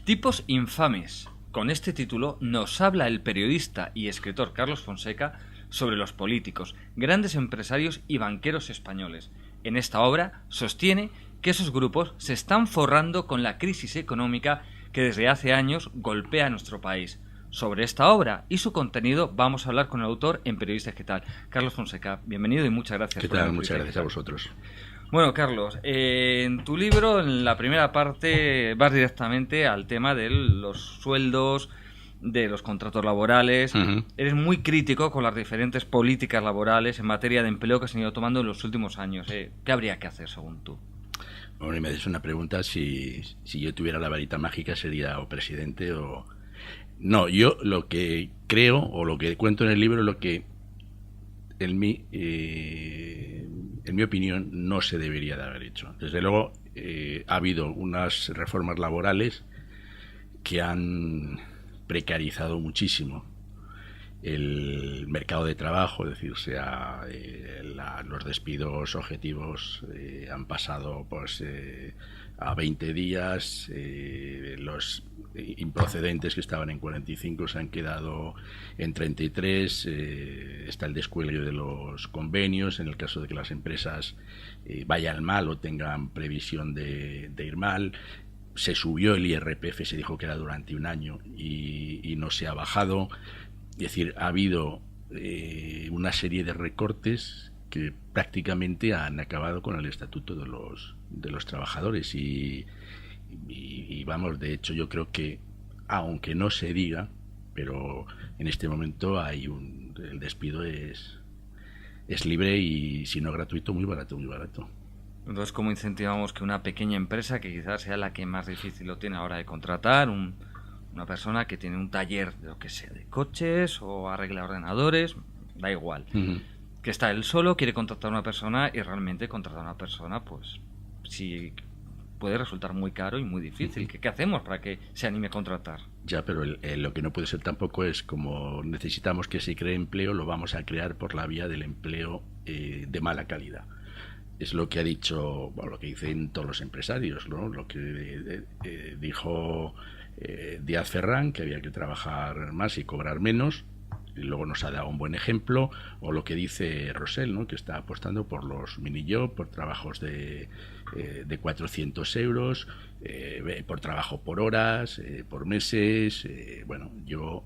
Tipos infames. Con este título nos habla el periodista y escritor Carlos Fonseca sobre los políticos, grandes empresarios y banqueros españoles. En esta obra sostiene que esos grupos se están forrando con la crisis económica que desde hace años golpea a nuestro país. Sobre esta obra y su contenido vamos a hablar con el autor en Periodista Digital. Carlos Fonseca, bienvenido y muchas gracias. ¿Qué tal? Muchas gracias a vosotros. Bueno, Carlos, en tu libro, en la primera parte, vas directamente al tema de los sueldos, de los contratos laborales. Eres muy crítico con las diferentes políticas laborales en materia de empleo que se han ido tomando en los últimos años. ¿Qué habría que hacer, según tú? Bueno, y me haces una pregunta, si yo tuviera la varita mágica sería o presidente o... No, yo lo que creo, o lo que cuento en el libro, lo que en mi opinión no se debería de haber hecho. Desde luego ha habido unas reformas laborales que han precarizado muchísimo el mercado de trabajo, es decir, los despidos objetivos han pasado pues a 20 días, los improcedentes que estaban en 45 se han quedado en 33, está el descuelgue de los convenios en el caso de que las empresas vayan mal o tengan previsión de ir mal. Se subió el IRPF, se dijo que era durante un año y no se ha bajado. Es decir, ha habido una serie de recortes que prácticamente han acabado con el estatuto de los trabajadores y vamos, de hecho yo creo que, aunque no se diga, pero en este momento el despido es libre y, si no gratuito, muy barato, muy barato. Entonces, ¿cómo incentivamos que una pequeña empresa, que quizás sea la que más difícil lo tiene ahora de contratar, una persona que tiene un taller de lo que sea, de coches o arregla ordenadores, da igual, que está él solo, quiere contratar a una persona y realmente contratar a una persona, pues sí puede resultar muy caro y muy difícil? ¿Qué hacemos para que se anime a contratar? Ya, pero lo que no puede ser tampoco es, como necesitamos que se cree empleo, lo vamos a crear por la vía del empleo de mala calidad. Es lo que ha dicho, bueno, lo que dicen todos los empresarios, ¿no? Lo que dijo Díaz Ferrán, que había que trabajar más y cobrar menos, y luego nos ha dado un buen ejemplo, o lo que dice Rosell, ¿no? Que está apostando por los mini-job, por trabajos de 400 euros, por trabajo por horas, por meses. Bueno, yo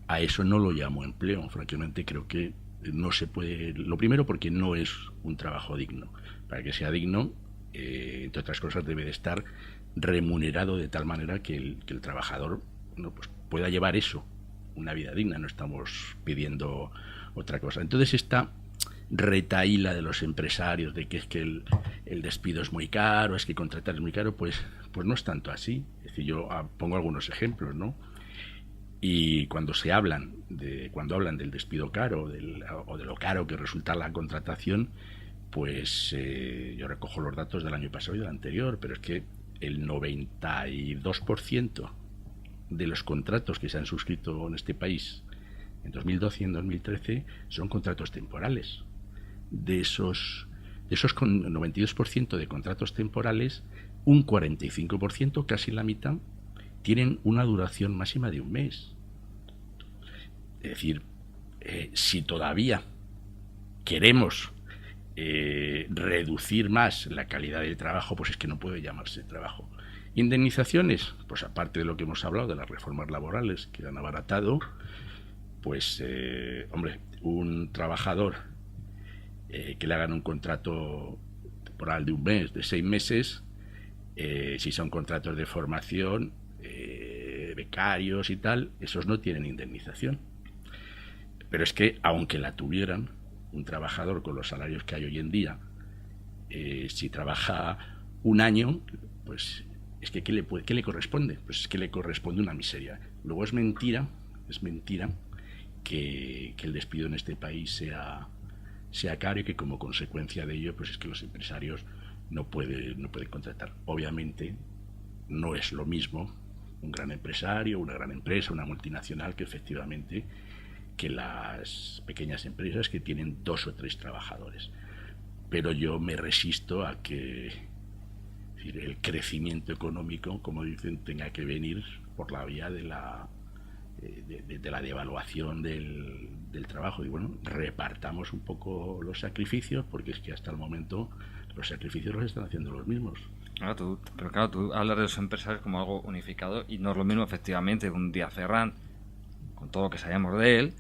a eso no lo llamo empleo. Francamente, creo que no se puede. Lo primero, porque no es un trabajo digno. Para que sea digno, entre otras cosas, debe de estar remunerado de tal manera que el trabajador, ¿no?, pues pueda llevar eso, una vida digna. No estamos pidiendo otra cosa. Entonces, esta retahíla de los empresarios de que es que el despido es muy caro, es que contratar es muy caro, pues no es tanto así. Es decir, yo pongo algunos ejemplos, ¿no? Y cuando hablan del despido caro o de lo caro que resulta la contratación, pues yo recojo los datos del año pasado y del anterior, pero es que el 92% de los contratos que se han suscrito en este país en 2012 y en 2013 son contratos temporales. De esos con 92% de contratos temporales, un 45%, casi la mitad, tienen una duración máxima de un mes. Es decir, si todavía queremos reducir más la calidad del trabajo, pues es que no puede llamarse trabajo. Indemnizaciones, pues aparte de lo que hemos hablado de las reformas laborales que han abaratado, pues hombre, un trabajador que le hagan un contrato temporal de un mes, de 6 meses, si son contratos de formación, becarios y tal, esos no tienen indemnización. Pero es que, aunque la tuvieran, un trabajador con los salarios que hay hoy en día, si trabaja un año, pues es que ¿qué le corresponde? Pues es que le corresponde una miseria. Luego es mentira que el despido en este país sea caro y que como consecuencia de ello, pues es que los empresarios no pueden contratar. Obviamente no es lo mismo un gran empresario, una gran empresa, una multinacional, que efectivamente que las pequeñas empresas que tienen 2 o 3 trabajadores. Pero yo me resisto a que Es decir, el crecimiento económico, como dicen, tenga que venir por la vía de la devaluación del trabajo. Y bueno, repartamos un poco los sacrificios, porque es que hasta el momento los sacrificios los están haciendo los mismos. Pero claro, tú hablas de los empresarios como algo unificado y no es lo mismo efectivamente un Díaz Ferrán, con todo lo que sabemos de él,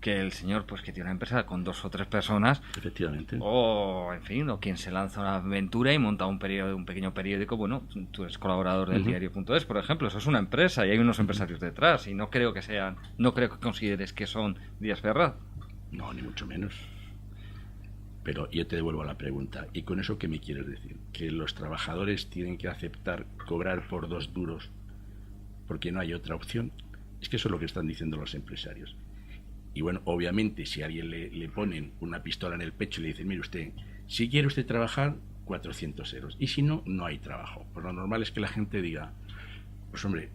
que el señor pues que tiene una empresa con 2 o 3 personas, efectivamente, o en fin, o quien se lanza una aventura y monta un pequeño periódico. Bueno, tú eres colaborador del diario.es, por ejemplo, eso es una empresa y hay unos empresarios detrás, y no creo que consideres que son Díaz Ferrán. No, ni mucho menos. Pero yo te devuelvo la pregunta, ¿y con eso qué me quieres decir? ¿Que los trabajadores tienen que aceptar cobrar por 2 duros porque no hay otra opción? Es que eso es lo que están diciendo los empresarios. Y bueno, obviamente, si a alguien le ponen una pistola en el pecho y le dicen, mire usted, si quiere usted trabajar, 400 euros. Y si no, no hay trabajo. Pues lo normal es que la gente diga, pues hombre,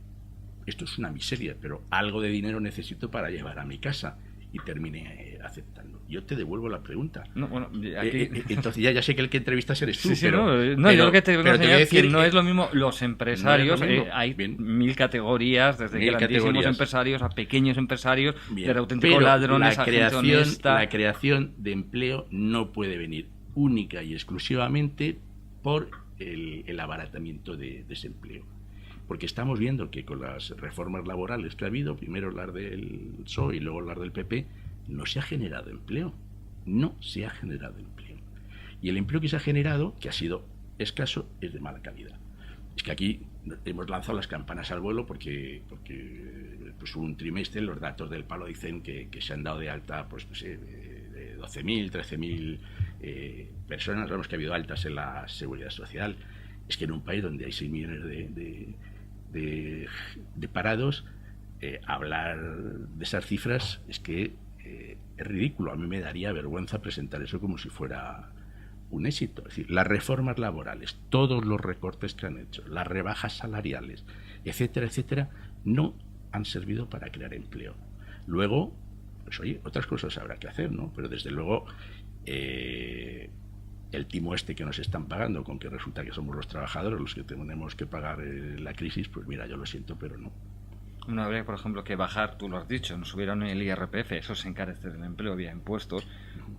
esto es una miseria, pero algo de dinero necesito para llevar a mi casa. Y termine aceptando. Yo te devuelvo la pregunta. No, bueno, aquí... entonces ya sé que el que entrevistas eres tú. Sí, pero, yo lo que te voy a enseñar es que no es lo mismo los empresarios. No hay bien. 1000 categorías, desde grandísimos empresarios a pequeños empresarios, de auténticos ladrones a gente honesta. La creación de empleo no puede venir única y exclusivamente por el abaratamiento de ese empleo. Porque estamos viendo que con las reformas laborales que ha habido, primero las del PSOE y luego las del PP, no se ha generado empleo. No se ha generado empleo. Y el empleo que se ha generado, que ha sido escaso, es de mala calidad. Es que aquí hemos lanzado las campanas al vuelo porque pues un trimestre los datos del paro dicen que se han dado de alta pues de 12.000, 13.000 personas. Vemos que ha habido altas en la seguridad social. Es que en un país donde hay 6 millones de parados, hablar de esas cifras es que es ridículo. A mí me daría vergüenza presentar eso como si fuera un éxito. Es decir, las reformas laborales, todos los recortes que han hecho, las rebajas salariales, etcétera, etcétera, no han servido para crear empleo. Luego, pues oye, otras cosas habrá que hacer, ¿no? Pero desde luego el timo que nos están pagando, con que resulta que somos los trabajadores los que tenemos que pagar la crisis, pues mira, yo lo siento, pero no. No habría, por ejemplo, que bajar, tú lo has dicho, nos subieron el IRPF, eso es encarecer el empleo vía impuestos,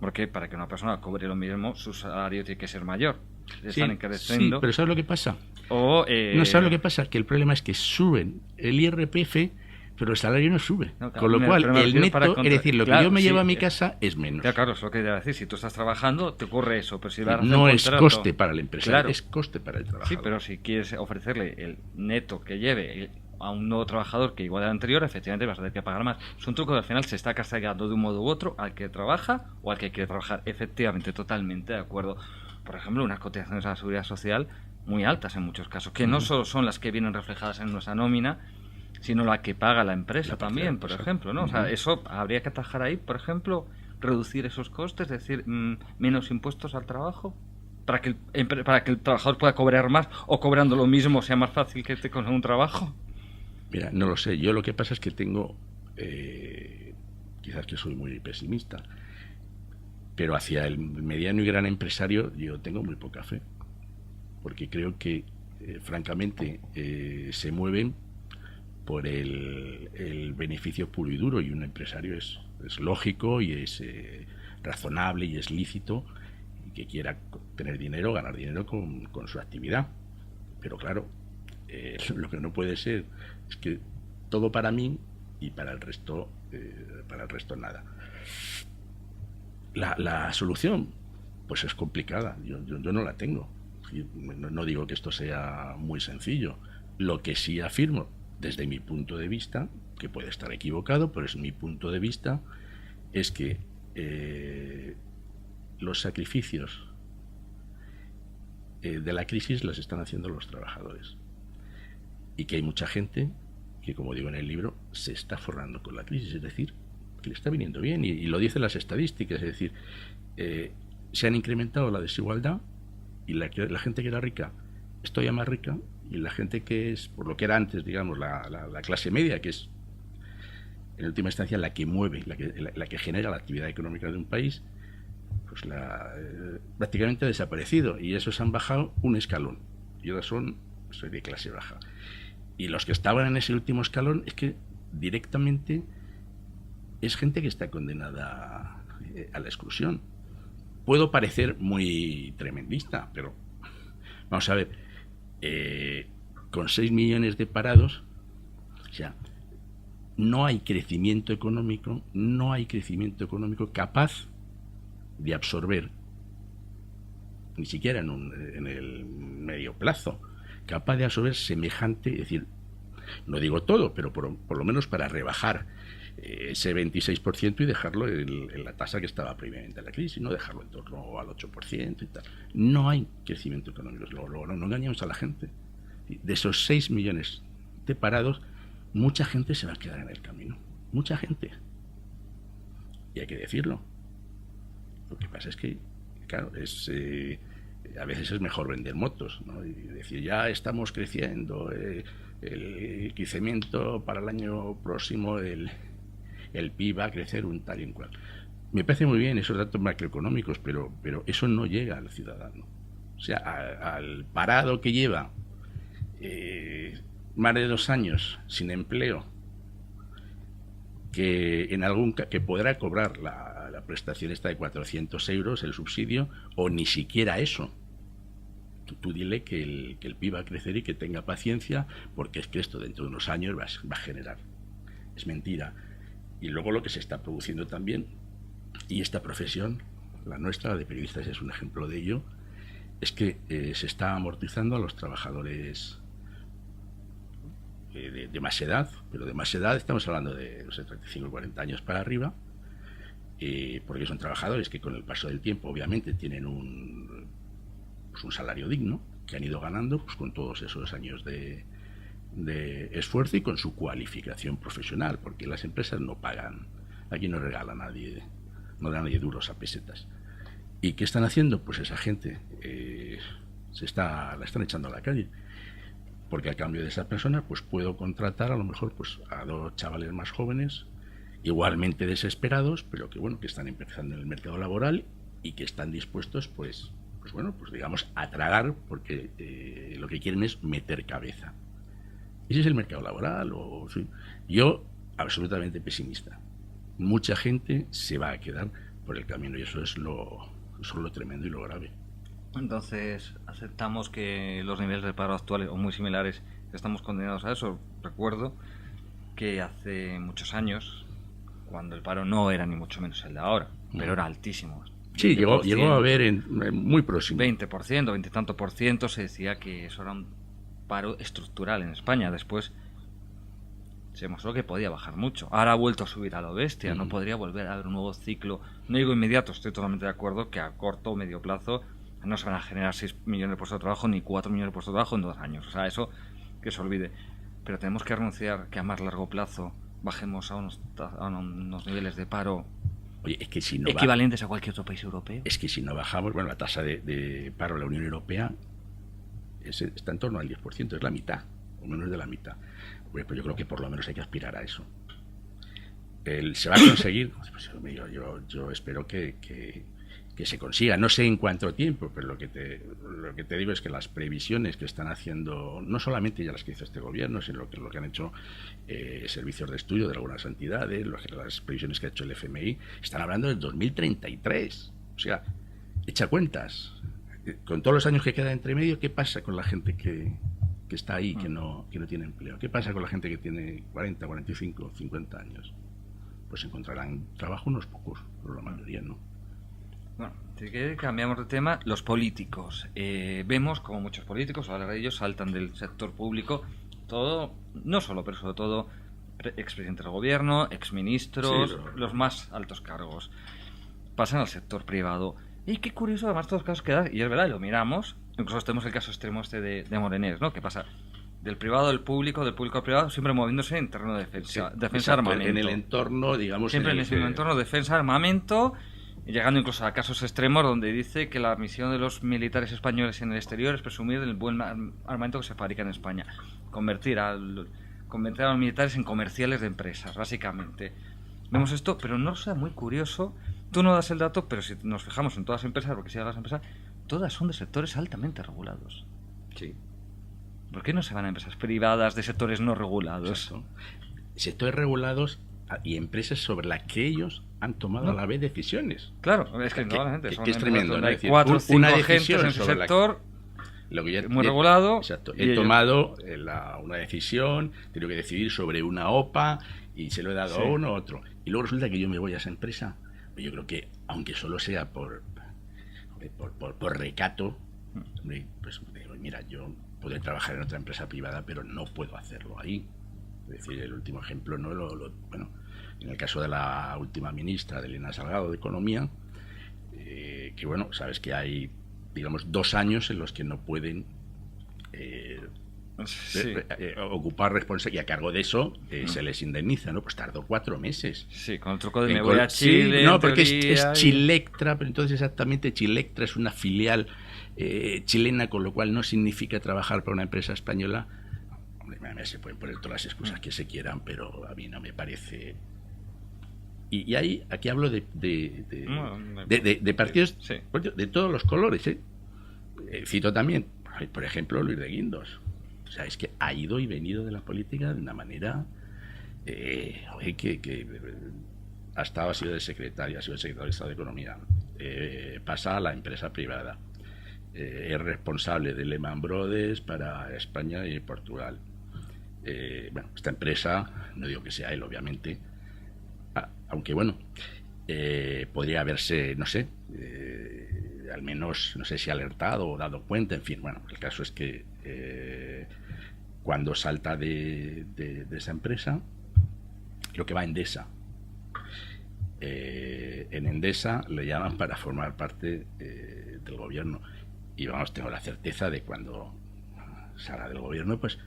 porque para que una persona cobre lo mismo, su salario tiene que ser mayor. Están encareciendo. Sí, pero ¿sabes lo que pasa? No, ¿sabes lo que pasa? Que el problema es que suben el IRPF, pero el salario no sube. No, claro, con lo cual, el neto, es decir, lo que yo me llevo a mi casa es menos. Claro, es lo que te iba a decir. Si tú estás trabajando, te ocurre eso. Pero si no es coste para el empresario, es coste para el trabajador. Sí, pero si quieres ofrecerle el neto que lleve a un nuevo trabajador que igual al anterior, efectivamente vas a tener que pagar más. Es un truco que al final se está castigando de un modo u otro al que trabaja o al que quiere trabajar. Efectivamente, totalmente de acuerdo. Por ejemplo, unas cotizaciones a la seguridad social muy altas en muchos casos, que no solo son las que vienen reflejadas en nuestra nómina, sino la que paga la empresa también, por ejemplo, ¿no? O sea, eso habría que atajar ahí, por ejemplo, reducir esos costes, es decir, menos impuestos al trabajo, para que el trabajador pueda cobrar más, o cobrando lo mismo sea más fácil que te consiga un trabajo. Mira, no lo sé. Yo lo que pasa es que tengo, quizás que soy muy pesimista, pero hacia el mediano y gran empresario yo tengo muy poca fe, porque creo que, francamente, se mueven por el beneficio puro y duro, y un empresario es lógico y es razonable y es lícito que quiera tener dinero, ganar dinero con su actividad. Pero claro, lo que no puede ser es que todo para mí y para el resto nada. La solución pues es complicada, yo no la tengo. No digo que esto sea muy sencillo. Lo que sí afirmo desde mi punto de vista, que puede estar equivocado, pero es mi punto de vista, es que los sacrificios de la crisis los están haciendo los trabajadores, y que hay mucha gente que, como digo en el libro, se está forrando con la crisis, es decir, que le está viniendo bien, y lo dicen las estadísticas, es decir, se han incrementado la desigualdad, y la gente que era rica es todavía más rica, y la gente que es, por lo que era antes, digamos, la clase media, que es en última instancia la que mueve, la que genera la actividad económica de un país, pues prácticamente ha desaparecido, y esos han bajado un escalón. y ahora soy de clase baja. Y los que estaban en ese último escalón es que directamente es gente que está condenada a la exclusión. Puedo parecer muy tremendista, pero vamos a ver, con 6 millones de parados, o sea, no hay crecimiento económico capaz de absorber, ni siquiera en el medio plazo, capaz de absorber semejante, es decir, no digo todo, pero por lo menos para rebajar ese 26% y dejarlo en la tasa que estaba previamente en la crisis, no dejarlo en torno al 8% y tal. No hay crecimiento económico, no engañemos a la gente. De esos 6 millones de parados, mucha gente se va a quedar en el camino, mucha gente. Y hay que decirlo. Lo que pasa es que, claro, a veces es mejor vender motos, ¿no? Y decir, ya estamos creciendo, el crecimiento para el año próximo, el PIB va a crecer un tal y un cual. Me parece muy bien esos datos macroeconómicos, pero eso no llega al ciudadano. O sea, al parado que lleva más de 2 años sin empleo, que podrá cobrar la prestación esta de 400 euros, el subsidio, o ni siquiera eso. Tú dile que el PIB va a crecer y que tenga paciencia, porque es que esto dentro de unos años va a generar. Es mentira. Y luego lo que se está produciendo también, y esta profesión, la nuestra, la de periodistas, es un ejemplo de ello, es que se está amortizando a los trabajadores de más edad, pero de más edad estamos hablando de 35 o 40 años para arriba, porque son trabajadores que con el paso del tiempo obviamente tienen un salario digno, que han ido ganando pues con todos esos años de esfuerzo y con su cualificación profesional, porque las empresas no pagan, aquí no regala a nadie, no da a nadie duros a pesetas. ¿Y qué están haciendo? Pues esa gente la están echando a la calle, porque a cambio de esa persona pues puedo contratar a lo mejor pues a 2 chavales más jóvenes, igualmente desesperados, pero que bueno, que están empezando en el mercado laboral y que están dispuestos pues digamos a tragar, porque lo que quieren es meter cabeza. ¿Ese es el mercado laboral? Sí. Yo, absolutamente pesimista. Mucha gente se va a quedar por el camino y eso es lo tremendo y lo grave. Entonces, aceptamos que los niveles de paro actuales o muy similares estamos condenados a eso. Recuerdo que hace muchos años, cuando el paro no era ni mucho menos el de ahora, pero era altísimo. Sí, llegó a haber muy próximo. 20%, 20 y tanto por ciento, se decía que eso era un paro estructural en España. Después se demostró que podía bajar mucho. Ahora ha vuelto a subir a lo bestia. No podría volver a haber un nuevo ciclo. No digo inmediato, estoy totalmente de acuerdo que a corto o medio plazo no se van a generar 6 millones de puestos de trabajo ni 4 millones de puestos de trabajo en 2 años. O sea, eso que se olvide. Pero tenemos que renunciar que a más largo plazo bajemos a unos niveles de paro. Oye, es que si no equivalentes a cualquier otro país europeo. Es que si no bajamos, la tasa de paro de la Unión Europea está en torno al 10%, es la mitad, o menos de la mitad. Pues yo creo que por lo menos hay que aspirar a eso. ¿Se va a conseguir? Pues yo espero que se consiga. No sé en cuánto tiempo, pero lo que te digo es que las previsiones que están haciendo, no solamente ya las que hizo este gobierno, sino lo que han hecho servicios de estudio de algunas entidades, las previsiones que ha hecho el FMI, están hablando del 2033. O sea, echa cuentas. Con todos los años que quedan entre medio, ¿qué pasa con la gente que está ahí, que no tiene empleo? ¿Qué pasa con la gente que tiene 40, 45, 50 años? Pues encontrarán trabajo unos pocos, pero la mayoría no. Bueno, si que cambiamos de tema, los políticos. Vemos como muchos políticos, ahora ellos saltan del sector público, todo, no solo, pero sobre todo expresidentes del gobierno, exministros, los más altos cargos, pasan al sector privado. Y qué curioso, además, todos los casos que da, y es verdad, y lo miramos, incluso tenemos el caso extremo de Morenés, ¿no? Que pasa del privado al público al privado, siempre moviéndose en terreno de defensa, armamento. En el entorno, digamos... Siempre en el entorno de defensa, armamento, llegando incluso a casos extremos donde dice que la misión de los militares españoles en el exterior es presumir del buen armamento que se fabrica en España. Convertir a los militares en comerciales de empresas, básicamente. Vemos esto, pero no sea muy curioso. Tú no das el dato, pero si nos fijamos en todas las empresas, porque si las empresas, todas son de sectores altamente regulados. Sí. ¿Por qué no se van a empresas privadas de sectores no regulados? Exacto. Sectores regulados y empresas sobre las que ellos han tomado a la vez decisiones. Claro, es que normalmente son que es tremendo, ¿no? hay Es decir, 4 o 5 una agentes decisión en ese sobre sector lo que ya, muy regulado. Exacto. Y He ellos... tomado una decisión, tengo que decidir sobre una OPA y se lo he dado a uno a otro. Y luego resulta que yo me voy a esa empresa. Yo creo que, aunque solo sea por recato, pues mira, yo puedo trabajar en otra empresa privada, pero no puedo hacerlo ahí. Es decir, el último ejemplo, ¿no? Bueno, en el caso de la última ministra, de Elena Salgado, de Economía, que bueno, sabes que hay, digamos, 2 años en los que no pueden ocupar responsabilidad, y a cargo de eso se les indemniza, ¿no? Pues tardó 4 meses. Sí, con el truco de me voy a Chile. Sí, no, porque es Chilectra, pero entonces exactamente Chilectra es una filial chilena, con lo cual no significa trabajar para una empresa española. Hombre, se pueden poner todas las excusas que se quieran, pero a mí no me parece. Y ahí, aquí hablo de partidos de todos los colores, ¿eh? Cito también, por ejemplo, Luis de Guindos. O sea, es que ha ido y venido de la política de una manera que ha sido de secretario, ha sido el secretario de Estado de Economía, pasa a la empresa privada, es responsable de Lehman Brothers para España y Portugal. Bueno, esta empresa, no digo que sea él, obviamente, aunque bueno, podría haberse, no sé, al menos, no sé si alertado o dado cuenta, en fin, bueno, el caso es que cuando salta de esa empresa, lo que va a Endesa. En Endesa le llaman para formar parte del gobierno, y vamos, tengo la certeza de cuando salga del gobierno, pues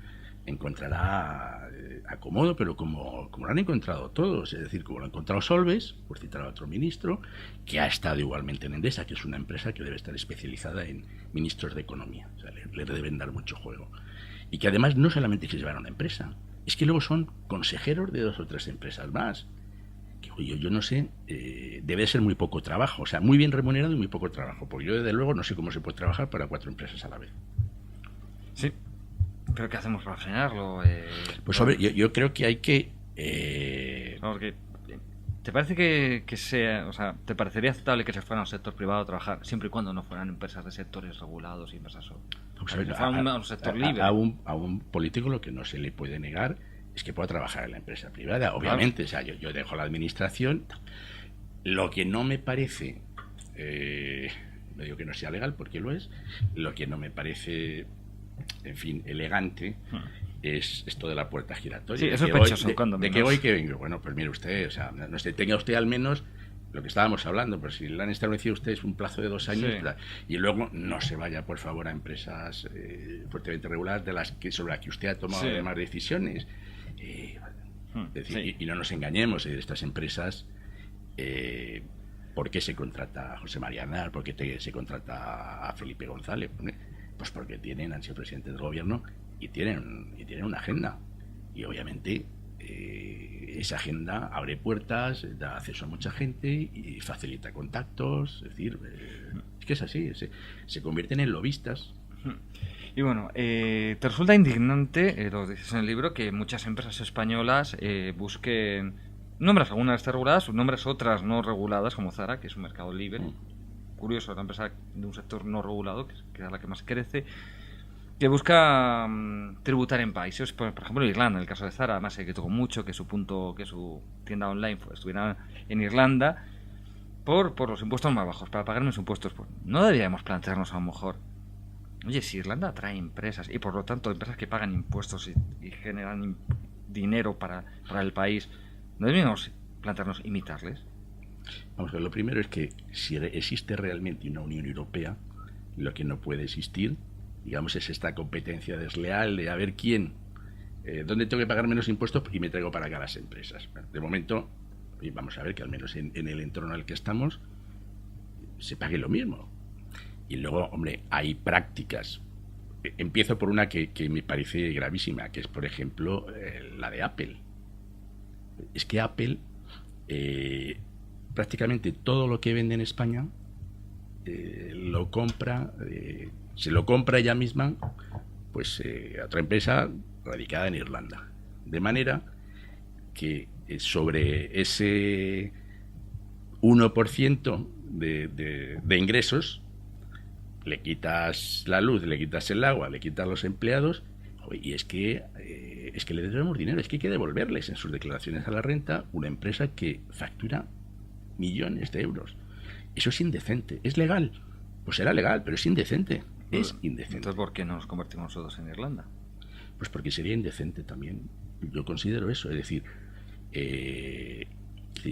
encontrará acomodo, pero como lo han encontrado todos, es decir, como lo ha encontrado Solbes, por citar a otro ministro, que ha estado igualmente en Endesa, que es una empresa que debe estar especializada en ministros de economía, o sea, le deben dar mucho juego, y que además no solamente se llevan a una empresa, es que luego son consejeros de 2 o 3 empresas más, que yo no sé, debe ser muy poco trabajo, o sea, muy bien remunerado y muy poco trabajo, porque yo desde luego no sé cómo se puede trabajar para 4 empresas a la vez. Sí. ¿Pero qué hacemos para frenarlo? Pues hombre, yo creo que hay que... Porque, ¿te parece que sea, o sea, te parecería aceptable que se fuera a un sector privado a trabajar, siempre y cuando no fueran empresas de sectores regulados y empresas un sector libre? A un político lo que no se le puede negar es que pueda trabajar en la empresa privada, obviamente. Claro. O sea, yo dejo la administración. Lo que no me parece, no digo que no sea legal porque lo es, lo que no me parece, en fin, elegante, es esto de la puerta giratoria. Sí, es sospechoso. De que voy que vengo. Bueno, pues mire usted, o sea, no sé, tenga usted al menos lo que estábamos hablando, pero si le han establecido ustedes un plazo de 2 años, y luego no se vaya, por favor, a empresas fuertemente reguladas sobre las que usted ha tomado además decisiones. Es decir, y no nos engañemos, de estas empresas, ¿por qué se contrata a José María Aznar? ¿Por qué se contrata a Felipe González? Pues porque han sido presidentes del gobierno y tienen una agenda, y obviamente esa agenda abre puertas, da acceso a mucha gente y facilita contactos. Es decir, es que es así, se convierten en lobistas. Y bueno, ¿te resulta indignante, lo dices en el libro, que muchas empresas españolas busquen, nombres algunas están reguladas, nombres otras no reguladas, como Zara, que es un mercado libre? Curioso, la empresa de un sector no regulado, que es la que más crece, que busca tributar en países, por ejemplo Irlanda, en el caso de Zara, además se criticó mucho que su tienda online estuviera en Irlanda por los impuestos más bajos, para pagar menos impuestos. Pues no deberíamos plantearnos a lo mejor, oye, si Irlanda atrae empresas y por lo tanto empresas que pagan impuestos y generan dinero para el país, ¿no deberíamos plantearnos imitarles? Vamos a ver, lo primero es que si existe realmente una Unión Europea, lo que no puede existir, digamos, es esta competencia desleal de a ver quién, dónde tengo que pagar menos impuestos y me traigo para acá las empresas. De momento, vamos a ver que al menos en el entorno en el que estamos se pague lo mismo. Y luego, hombre, hay prácticas. Empiezo por una que me parece gravísima, que es, por ejemplo, la de Apple. Es que Apple, prácticamente todo lo que vende en España, lo compra, se lo compra ella misma pues a otra empresa radicada en Irlanda. De manera que sobre ese 1% de ingresos, le quitas la luz, le quitas el agua, le quitas los empleados, y es que le debemos dinero, es que hay que devolverles en sus declaraciones a la renta una empresa que factura millones de euros. Eso es indecente. ¿Es legal? Pues será legal, pero es indecente. Es indecente. Entonces, ¿por qué no nos convertimos nosotros en Irlanda? Pues porque sería indecente también. Yo considero eso. Es decir,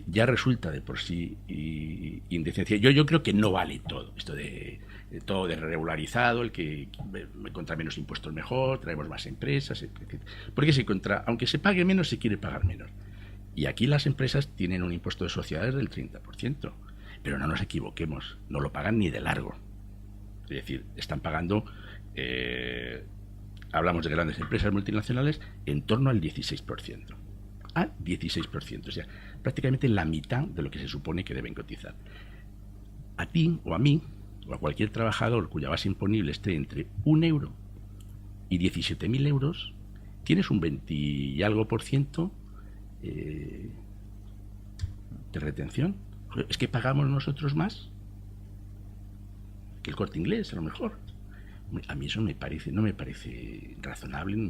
ya resulta de por sí indecencia. Yo creo que no vale todo. Esto de todo de regularizado, el que contra menos impuestos mejor, traemos más empresas, etc. Porque aunque se pague menos, se quiere pagar menos. Y aquí las empresas tienen un impuesto de sociedades del 30%. Pero no nos equivoquemos, no lo pagan ni de largo. Es decir, están pagando, hablamos de grandes empresas multinacionales, en torno al 16%. Al 16%, o sea, prácticamente la mitad de lo que se supone que deben cotizar. A ti o a mí, o a cualquier trabajador cuya base imponible esté entre 1 euro y 17.000 euros, tienes un 20 y algo por ciento de retención. Es que pagamos nosotros más que el Corte Inglés, a lo mejor. A mí eso no me parece razonable, ni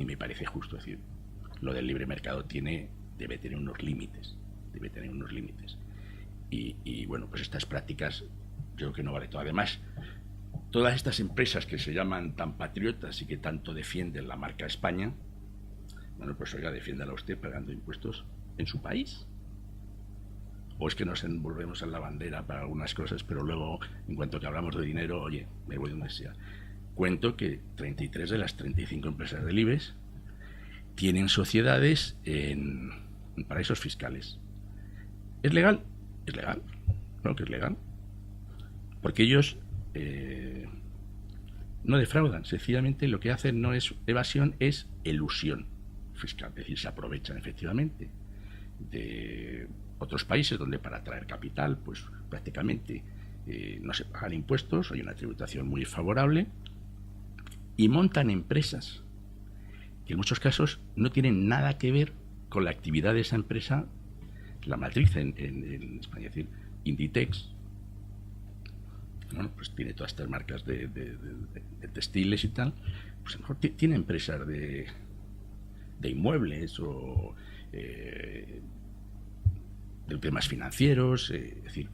me parece justo. Es decir, lo del libre mercado debe tener unos límites. Y bueno, pues estas prácticas yo creo que no vale todo. Además, todas estas empresas que se llaman tan patriotas y que tanto defienden la marca España, bueno, pues oiga, defiéndala usted pagando impuestos en su país. O es que nos envolvemos en la bandera para algunas cosas, pero luego, en cuanto que hablamos de dinero, oye, me voy donde sea. Cuento que 33 de las 35 empresas del IBEX tienen sociedades en paraísos fiscales. ¿Es legal? Es legal. Claro que es legal. Porque ellos no defraudan. Sencillamente lo que hacen no es evasión, es elusión fiscal. Es decir, se aprovechan efectivamente de otros países donde para atraer capital pues prácticamente no se pagan impuestos, hay una tributación muy favorable, y montan empresas que en muchos casos no tienen nada que ver con la actividad de esa empresa, la matriz en España. Es decir, Inditex, bueno, pues tiene todas estas marcas de textiles y tal, pues a lo mejor tiene empresas de inmuebles o de temas financieros, es decir,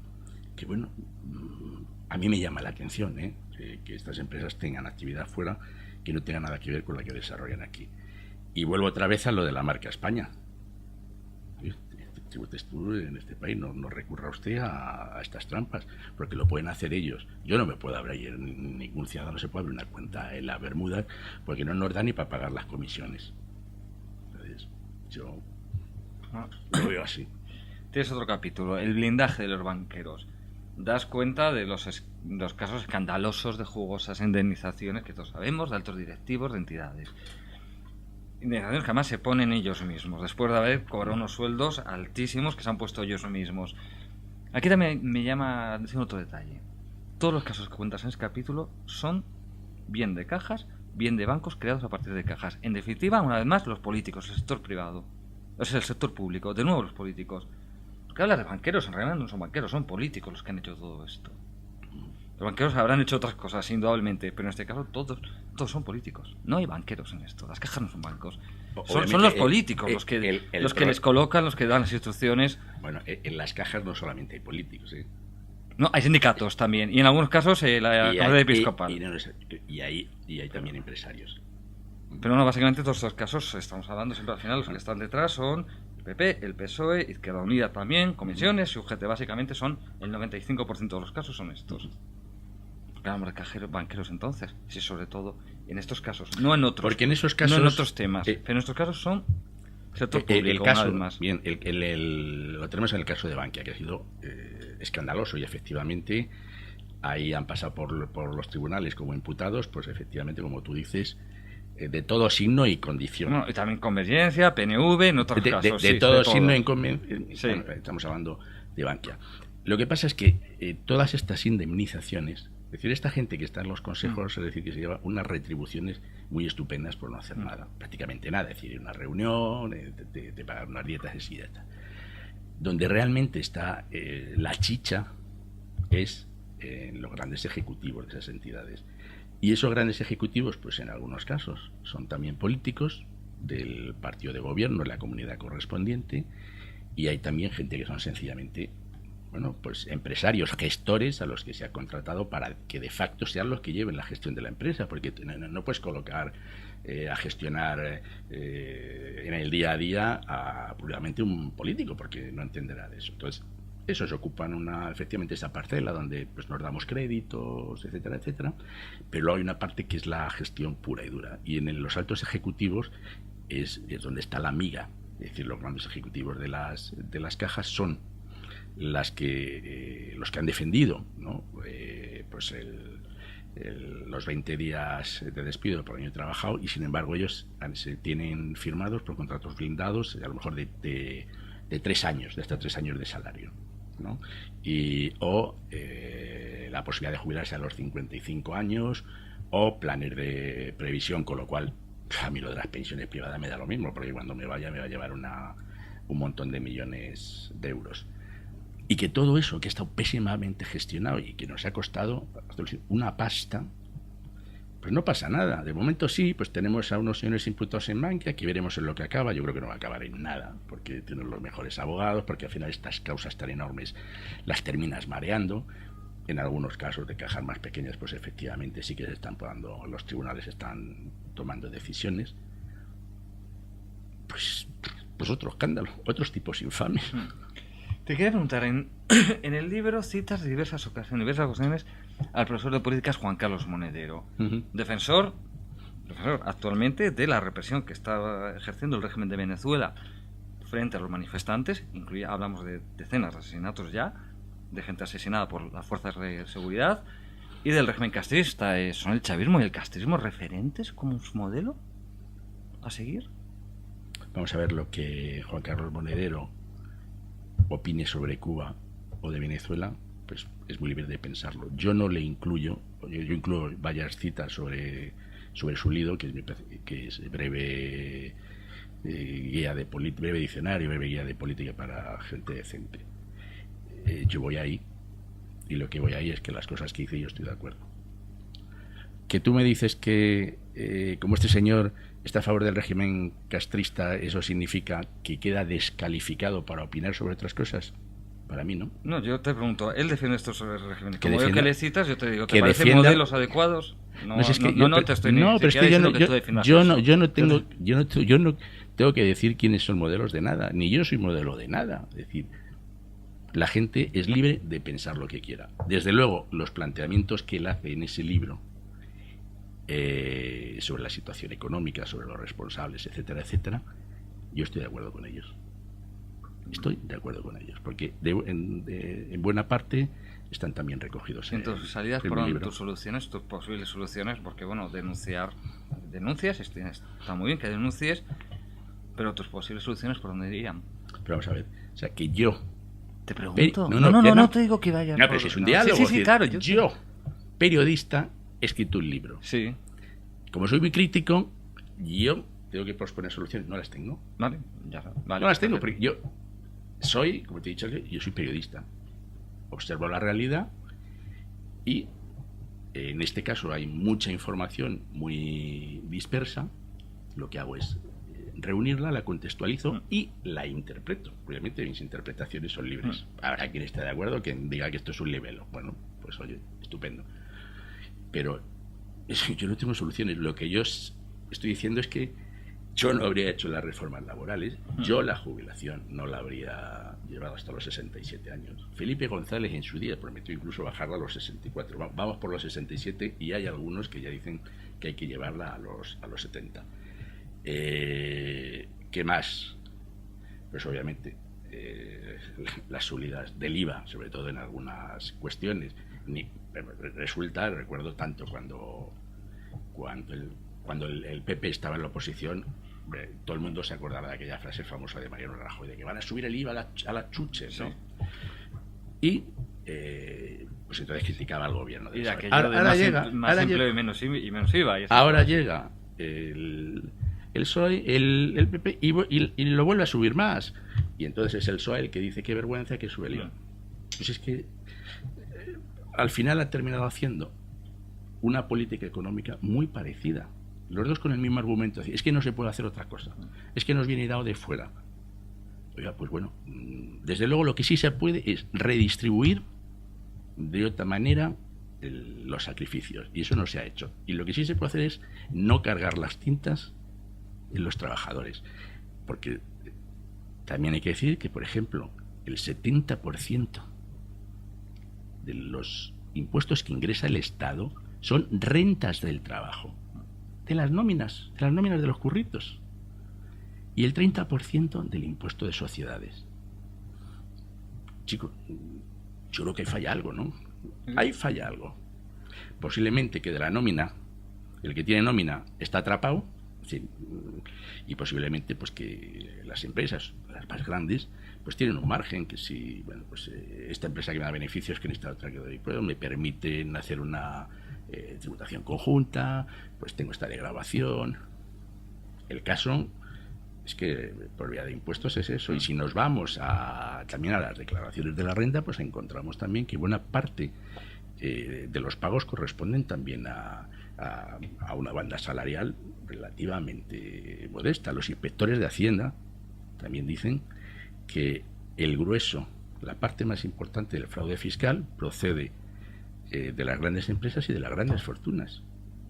que bueno, a mí me llama la atención que estas empresas tengan actividad fuera que no tenga nada que ver con la que desarrollan aquí. Y vuelvo otra vez a lo de la marca España. Tributes tú en este país, no recurra usted a estas trampas, porque lo pueden hacer ellos. Yo no me puedo abrir, ningún ciudadano se puede abrir una cuenta en la Bermuda porque no nos da ni para pagar las comisiones. Entonces, yo lo veo así. Tienes otro capítulo, el blindaje de los banqueros. Das cuenta de los casos escandalosos de jugosas indemnizaciones que todos sabemos, de altos directivos, de entidades. Indemnizaciones que además se ponen ellos mismos, después de haber cobrado unos sueldos altísimos que se han puesto ellos mismos. Aquí también me llama la atención otro detalle. Todos los casos que cuentas en este capítulo son bien de cajas, bien de bancos creados a partir de cajas. En definitiva, una vez más, los políticos, el sector privado. O sea, el sector público, de nuevo los políticos. Porque hablas de banqueros, en realidad no son banqueros, son políticos los que han hecho todo esto. Los banqueros habrán hecho otras cosas, indudablemente, pero en este caso todos son políticos. No hay banqueros en esto, las cajas no son bancos. Son los políticos los que les colocan, los que dan las instrucciones. Bueno, en las cajas no solamente hay políticos, ¿eh? No, hay sindicatos también, y en algunos casos la Conferencia Episcopal. Y hay también empresarios. Pero no, básicamente todos estos casos, estamos hablando siempre al final, los que están detrás son el PP, el PSOE, Izquierda Unida también, comisiones y UGT, básicamente son el 95% de los casos son estos. Hablamos de cajeros, banqueros entonces, sí, sobre todo en estos casos, no en otros. Porque en esos casos, no en otros temas, pero en estos casos son sector público, el caso, una vez más. Bien, lo tenemos en el caso de Bankia, que ha sido escandaloso, y efectivamente ahí han pasado por los tribunales como imputados, pues efectivamente, como tú dices, de todo signo y condición. No, y también Convergencia, PNV, en otros casos. De todo signo y condición. Sí. Bueno, estamos hablando de Bankia. Lo que pasa es que todas estas indemnizaciones Es decir, esta gente que está en los consejos, es decir, que se lleva unas retribuciones muy estupendas por no hacer nada, prácticamente nada. Es decir, una reunión, te pagan unas dietas y ya. Donde realmente está la chicha es en los grandes ejecutivos de esas entidades. Y esos grandes ejecutivos, pues en algunos casos, son también políticos del partido de gobierno, de la comunidad correspondiente, y hay también gente que son sencillamente, bueno, pues empresarios, gestores a los que se ha contratado para que de facto sean los que lleven la gestión de la empresa, porque no puedes colocar a gestionar en el día a día a puramente un político, porque no entenderá de eso. Entonces, esos ocupan efectivamente esa parcela donde pues nos damos créditos, etcétera, etcétera, pero luego hay una parte que es la gestión pura y dura, y en los altos ejecutivos es donde está la miga. Es decir, los grandes ejecutivos de las cajas son los que han defendido, ¿no? Pues los 20 días de despido por año trabajado, y sin embargo ellos se tienen firmados por contratos blindados a lo mejor de 3 años, de hasta 3 años de salario, ¿no? O la posibilidad de jubilarse a los 55 años, o planes de previsión, con lo cual a mí lo de las pensiones privadas me da lo mismo, porque cuando me vaya me va a llevar un montón de millones de euros. Y que todo eso, que ha estado pésimamente gestionado y que nos ha costado una pasta, pues no pasa nada. De momento sí, pues tenemos a unos señores imputados en Bankia, que veremos en lo que acaba. Yo creo que no va a acabar en nada, porque tienen los mejores abogados, porque al final estas causas tan enormes las terminas mareando. En algunos casos de cajas más pequeñas, pues efectivamente sí que se están podando, los tribunales están tomando decisiones. Pues otro escándalo, otros tipos infames. Te quería preguntar, en el libro citas en diversas ocasiones al profesor de políticas Juan Carlos Monedero, defensor actualmente de la represión que está ejerciendo el régimen de Venezuela frente a los manifestantes. Hablamos de decenas de asesinatos ya, de gente asesinada por las fuerzas de seguridad, y del régimen castrista. ¿Son el chavismo y el castrismo referentes como un modelo a seguir? Vamos a ver lo que Juan Carlos Monedero opine sobre Cuba o de Venezuela, pues es muy libre de pensarlo. Yo no le incluyo, yo incluyo varias citas sobre su libro, que es breve breve diccionario, breve guía de política para gente decente. Yo voy ahí, y lo que voy ahí es que las cosas que hice yo estoy de acuerdo. Que tú me dices que como este señor está a favor del régimen castrista, ¿eso significa que queda descalificado para opinar sobre otras cosas? Para mí no. No, yo te pregunto, él defiende estos regímenes. Como veo que le citas, yo te digo, ¿te parecen defienda modelos adecuados? No, es que no te estoy no, pero es que yo no tengo que decir quiénes son modelos de nada, ni yo soy modelo de nada. Es decir, la gente es libre de pensar lo que quiera. Desde luego, los planteamientos que él hace en ese libro sobre la situación económica, sobre los responsables, etcétera, etcétera, yo estoy de acuerdo con ellos. Estoy de acuerdo con ellos, porque en buena parte están también recogidos en tus salidas, por tus soluciones, tus posibles soluciones, porque bueno, denuncias, está muy bien que denuncies, pero tus posibles soluciones, ¿por dónde irían? Pero vamos a ver, o sea, que yo... Te pregunto. No te digo que vayas... No, pero si es un diálogo. Sí, claro. Yo, periodista, he escrito un libro. Sí. Como soy muy crítico, yo tengo que proponer soluciones. No las tengo. Vale. No las tengo, porque yo soy, como te he dicho, yo soy periodista. Observo la realidad y en este caso hay mucha información muy dispersa. Lo que hago es reunirla, la contextualizo y la interpreto. Obviamente mis interpretaciones son libres. Habrá quien esté de acuerdo, quien diga que esto es un libelo. Bueno, pues oye, estupendo. Pero yo no tengo soluciones. Lo que yo estoy diciendo es que yo no habría hecho las reformas laborales. Yo la jubilación no la habría llevado hasta los 67 años. Felipe González en su día prometió incluso bajarla a los 64. Vamos por los 67 y hay algunos que ya dicen que hay que llevarla a los 70. ¿Qué más? Pues obviamente las subidas del IVA, sobre todo en algunas cuestiones. Recuerdo tanto cuando el PP estaba en la oposición, todo el mundo se acordaba de aquella frase famosa de Mariano Rajoy, de que van a subir el IVA a las chuches, ¿no? Sí. Y pues entonces criticaba al gobierno del Y de PSOE. aquello de Ahora más, llega, más ahora empleo llega, y menos IVA. Y esas ahora cosas. llega el PSOE, el PP, y lo vuelve a subir más. Y entonces es el PSOE el que dice qué vergüenza que sube el IVA. Pues es que al final ha terminado haciendo una política económica muy parecida. Los dos con el mismo argumento. Es que no se puede hacer otra cosa. Es que nos viene dado de fuera. Oiga, pues bueno, desde luego lo que sí se puede es redistribuir de otra manera los sacrificios. Y eso no se ha hecho. Y lo que sí se puede hacer es no cargar las tintas en los trabajadores. Porque también hay que decir que, por ejemplo, el 70% de los impuestos que ingresa el Estado son rentas del trabajo, de las nóminas de los curritos, y el 30% del impuesto de sociedades. Chicos, yo creo que falla algo, ¿no? Ahí falla algo. Posiblemente que de la nómina, el que tiene nómina está atrapado, sí, y posiblemente pues que las empresas, las más grandes, pues tienen un margen que si, bueno, pues esta empresa que me da beneficios, que en esta otra que doy, pues me permiten hacer una tributación conjunta, pues tengo esta degravación. El caso es que por vía de impuestos es eso, y si nos vamos también a las declaraciones de la renta, pues encontramos también que buena parte de los pagos corresponden también a una banda salarial relativamente modesta. Los inspectores de Hacienda también dicen que el grueso, la parte más importante del fraude fiscal procede de las grandes empresas y de las grandes fortunas.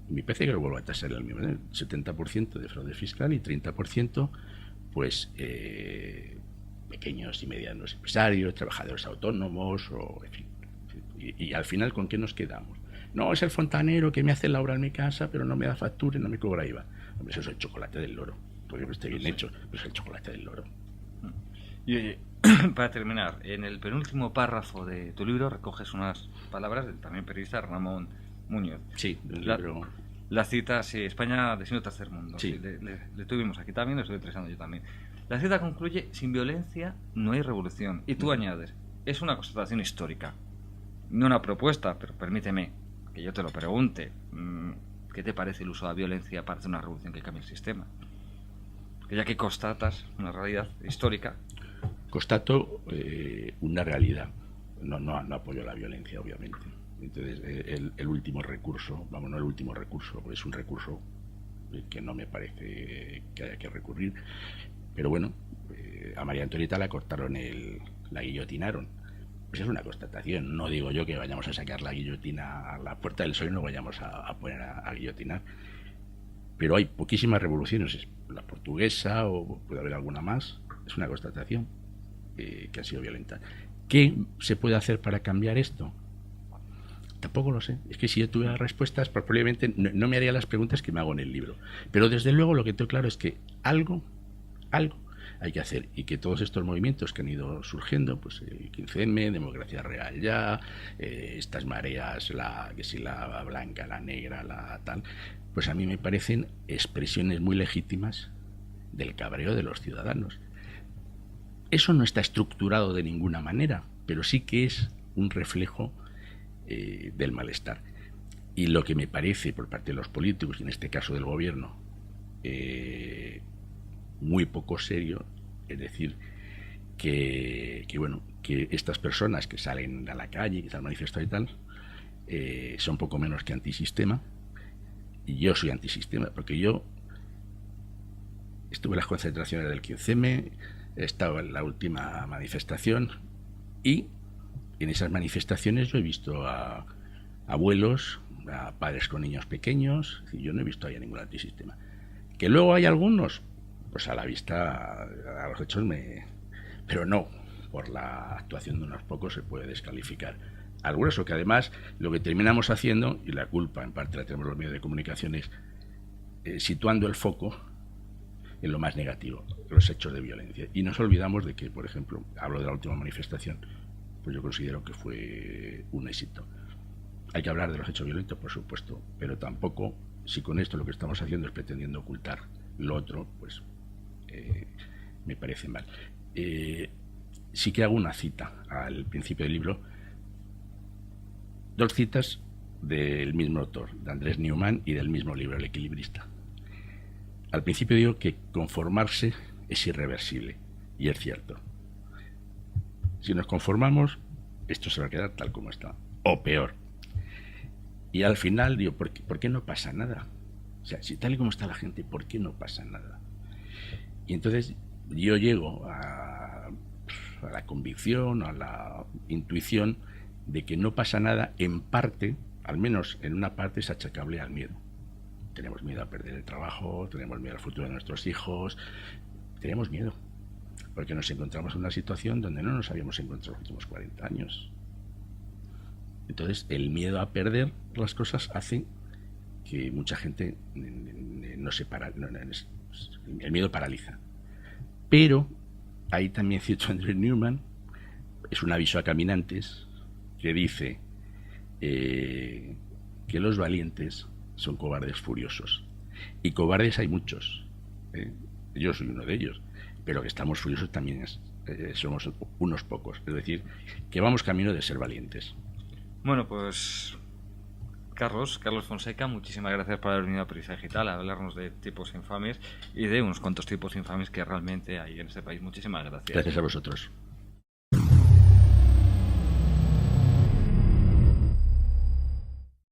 Me parece que lo vuelvo a tasar el mismo, 70% de fraude fiscal y 30% pues pequeños y medianos empresarios, trabajadores autónomos, o en fin. Y al final, ¿con qué nos quedamos? No, es el fontanero que me hace la obra en mi casa, pero no me da factura y no me cobra IVA. Hombre, eso es el chocolate del loro. Porque esté bien hecho, pero es el chocolate del loro. Y oye, para terminar, en el penúltimo párrafo de tu libro recoges unas palabras del también periodista Ramón Muñoz. Sí, del libro. La cita, sí, España destino tercer mundo. Sí. Sí, le tuvimos aquí también, lo estoy interesando yo también. La cita concluye: sin violencia no hay revolución. Y tú añades: es una constatación histórica, no una propuesta, pero permíteme que yo te lo pregunte. ¿Qué te parece el uso de la violencia para hacer una revolución que cambie el sistema? Que ya que constatas una realidad histórica. Constato una realidad. No apoyo la violencia, obviamente. Entonces, el último recurso, vamos, no el último recurso, es un recurso que no me parece que haya que recurrir. Pero bueno, a María Antonieta la cortaron, la guillotinaron. Pues es una constatación. No digo yo que vayamos a sacar la guillotina a la Puerta del Sol y no vayamos a poner a guillotinar. Pero hay poquísimas revoluciones. La portuguesa, o puede haber alguna más, es una constatación que ha sido violenta. ¿Qué se puede hacer para cambiar esto? Tampoco lo sé. Es que si yo tuviera respuestas, probablemente no me haría las preguntas que me hago en el libro. Pero desde luego lo que tengo claro es que algo hay que hacer, y que todos estos movimientos que han ido surgiendo, pues el 15M, Democracia Real Ya, estas mareas, que si la blanca, la negra, la tal, pues a mí me parecen expresiones muy legítimas del cabreo de los ciudadanos. Eso no está estructurado de ninguna manera, pero sí que es un reflejo del malestar. Y lo que me parece por parte de los políticos, y en este caso del gobierno, muy poco serio, es decir, que estas personas que salen a la calle, que están manifestando y tal, son poco menos que antisistema. Y yo soy antisistema, porque yo estuve en las concentraciones del 15M, he estado en la última manifestación, y en esas manifestaciones yo he visto a abuelos, a padres con niños pequeños, y yo no he visto ahí ningún antisistema. Que luego hay algunos, pues a la vista, a los hechos pero no, por la actuación de unos pocos se puede descalificar. Algunos, o que además lo que terminamos haciendo, y la culpa en parte la tenemos los medios de comunicación, es situando el foco en lo más negativo, los hechos de violencia. Y nos olvidamos de que, por ejemplo, hablo de la última manifestación, pues yo considero que fue un éxito. Hay que hablar de los hechos violentos, por supuesto, pero tampoco, si con esto lo que estamos haciendo es pretendiendo ocultar lo otro, pues me parece mal. Sí que hago una cita al principio del libro, Dos citas del mismo autor, de Andrés Newman, y del mismo libro, El equilibrista. Al principio digo que conformarse es irreversible, y es cierto. Si nos conformamos, esto se va a quedar tal como está, o peor. Y al final digo, ¿por qué no pasa nada? O sea, si tal y como está la gente, ¿por qué no pasa nada? Y entonces yo llego a la convicción, a la intuición de que no pasa nada, en parte, al menos en una parte, es achacable al miedo. Tenemos miedo a perder el trabajo, tenemos miedo al futuro de nuestros hijos, tenemos miedo, porque nos encontramos en una situación donde no nos habíamos encontrado los últimos 40 años. Entonces, el miedo a perder las cosas hace que mucha gente no se para, el miedo paraliza. Pero hay también cierto Andrew Newman, es un aviso a caminantes, que dice que los valientes son cobardes furiosos. Y cobardes hay muchos. Yo soy uno de ellos. Pero que estamos furiosos también somos unos pocos. Es decir, que vamos camino de ser valientes. Bueno, pues Carlos Fonseca, muchísimas gracias por haber venido a Periodista Digital a hablarnos de tipos infames y de unos cuantos tipos infames que realmente hay en este país. Muchísimas gracias. Gracias a vosotros.